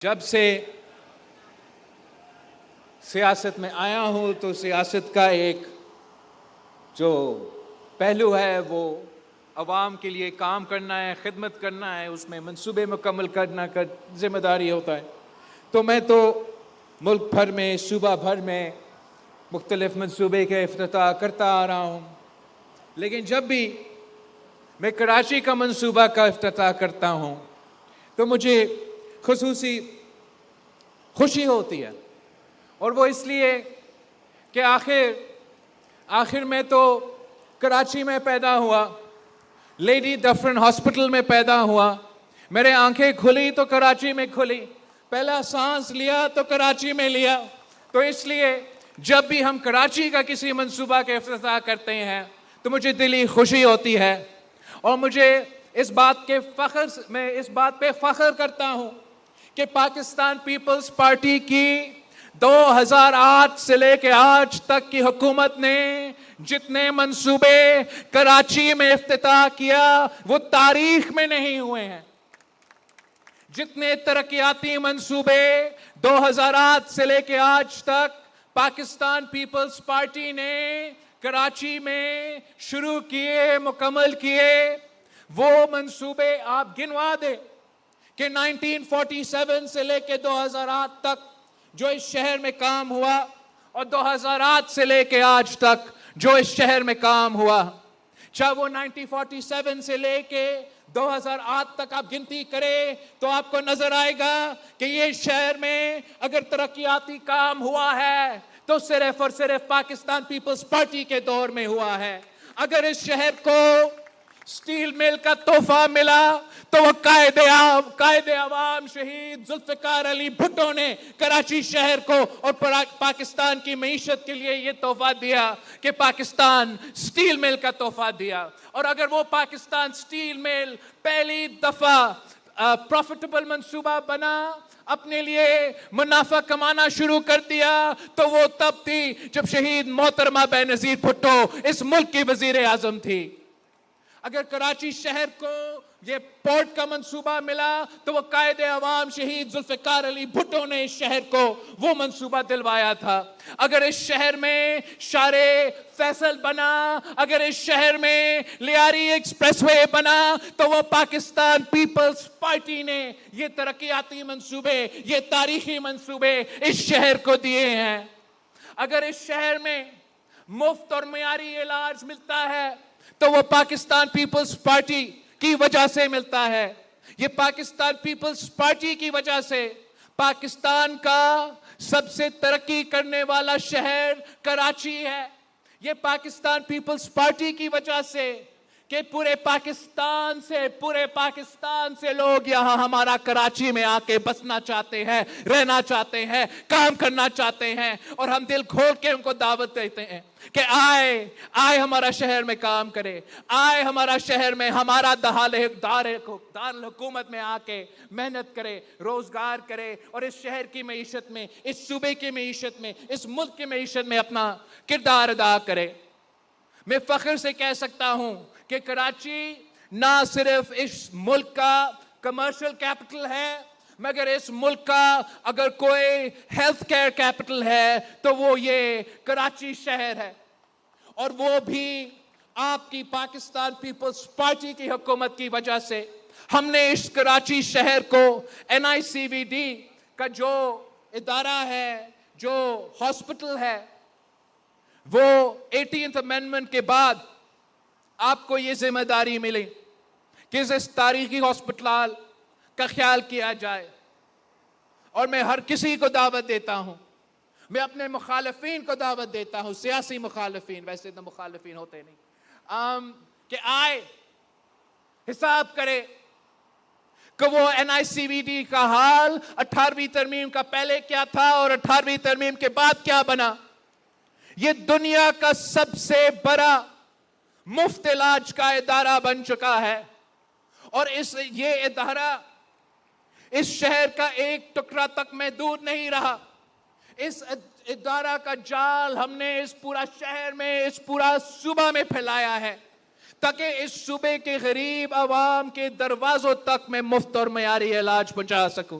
جب سے سیاست میں آیا ہوں تو سیاست کا ایک جو پہلو ہے وہ عوام کے لیے کام کرنا ہے، خدمت کرنا ہے، اس میں منصوبے مکمل کرنا کا ذمہ داری ہوتا ہے۔ تو میں تو ملک بھر میں، صوبہ بھر میں مختلف منصوبے کے افتتاح کرتا آ رہا ہوں، لیکن جب بھی میں کراچی کا منصوبہ کا افتتاح کرتا ہوں تو مجھے خصوصی خوشی ہوتی ہے، اور وہ اس لیے کہ آخر میں تو کراچی میں پیدا ہوا، لیڈی ڈفرن ہاسپٹل میں پیدا ہوا، میرے آنکھیں کھلی تو کراچی میں کھلی، پہلا سانس لیا تو کراچی میں لیا۔ تو اس لیے جب بھی ہم کراچی کا کسی منصوبہ کے افتتاح کرتے ہیں تو مجھے دلی خوشی ہوتی ہے، اور مجھے میں اس بات پہ فخر کرتا ہوں کہ پاکستان پیپلز پارٹی کی 2008 سے لے کے آج تک کی حکومت نے جتنے منصوبے کراچی میں افتتاح کیا وہ تاریخ میں نہیں ہوئے ہیں۔ جتنے ترقیاتی منصوبے 2008 سے لے کے آج تک پاکستان پیپلز پارٹی نے کراچی میں شروع کیے، مکمل کیے، وہ منصوبے آپ گنوا دیں کہ 1947 سے لے کے 2008 تک جو اس شہر میں کام ہوا، اور 2008 سے لے کے آج تک جو اس شہر میں کام ہوا، چاہے وہ 1947 سے لے کے 2008 تک آپ گنتی کریں تو آپ کو نظر آئے گا کہ یہ شہر میں اگر ترقیاتی کام ہوا ہے تو صرف اور صرف پاکستان پیپلز پارٹی کے دور میں ہوا ہے۔ اگر اس شہر کو سٹیل مل کا تحفہ ملا تو وہ قائد عوام شہید ذوالفقار علی بھٹو نے کراچی شہر کو اور پاکستان کی معیشت کے لیے یہ تحفہ دیا کہ پاکستان سٹیل مل کا تحفہ دیا۔ اور اگر وہ پاکستان سٹیل مل پہلی دفعہ پروفیٹیبل منصوبہ بنا، اپنے لیے منافع کمانا شروع کر دیا، تو وہ تب تھی جب شہید محترمہ بینظیر بھٹو اس ملک کی وزیر اعظم تھی۔ اگر کراچی شہر کو یہ پورٹ کا منصوبہ ملا تو وہ قائد عوام شہید ذوالفقار علی بھٹو نے اس شہر کو وہ منصوبہ دلوایا تھا۔ اگر اس شہر میں شارع فیصل بنا، اگر اس شہر میں لیاری ایکسپریس وے بنا تو وہ پاکستان پیپلز پارٹی نے یہ ترقیاتی منصوبے، یہ تاریخی منصوبے اس شہر کو دیے ہیں۔ اگر اس شہر میں مفت اور معیاری علاج ملتا ہے تو وہ پاکستان پیپلز پارٹی کی وجہ سے ملتا ہے۔ یہ پاکستان پیپلز پارٹی کی وجہ سے پاکستان کا سب سے ترقی کرنے والا شہر کراچی ہے۔ یہ پاکستان پیپلز پارٹی کی وجہ سے کہ پورے پاکستان سے لوگ یہاں ہمارا کراچی میں آ کے بسنا چاہتے ہیں، رہنا چاہتے ہیں، کام کرنا چاہتے ہیں، اور ہم دل کھول کے ان کو دعوت دیتے ہیں کہ آئے ہمارا شہر میں کام کرے، آئے ہمارا شہر میں ہمارا دارالحکومت میں آ کے محنت کرے، روزگار کرے، اور اس شہر کی معیشت میں، اس صوبے کی معیشت میں، اس ملک کی معیشت میں اپنا کردار ادا کرے۔ میں فخر سے کہہ سکتا ہوں کہ کراچی نہ صرف اس ملک کا کمرشل کیپٹل ہے، مگر اس ملک کا اگر کوئی ہیلتھ کیئر کیپٹل ہے تو وہ یہ کراچی شہر ہے، اور وہ بھی آپ کی پاکستان پیپلز پارٹی کی حکومت کی وجہ سے۔ ہم نے اس کراچی شہر کو NICVD کا جو ادارہ ہے، جو ہاسپٹل ہے، وہ 18th امینڈمنٹ کے بعد آپ کو یہ ذمہ داری ملی کہ اس تاریخی ہاسپٹل کا خیال کیا جائے، اور میں ہر کسی کو دعوت دیتا ہوں، میں اپنے مخالفین کو دعوت دیتا ہوں، سیاسی مخالفین، ویسے تو مخالفین ہوتے نہیں، کہ آئے حساب کرے کہ وہ NICVD کا حال 18ویں ترمیم کا پہلے کیا تھا اور 18ویں ترمیم کے بعد کیا بنا۔ یہ دنیا کا سب سے بڑا مفت علاج کا ادارہ بن چکا ہے، اور یہ ادارہ اس شہر کا ایک ٹکڑا تک محدود نہیں رہا۔ اس ادارہ کا جال ہم نے اس پورا شہر میں، اس پورا صوبہ میں پھیلایا ہے، تاکہ اس صوبے کے غریب عوام کے دروازوں تک میں مفت اور معیاری علاج پہنچا سکوں۔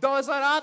2008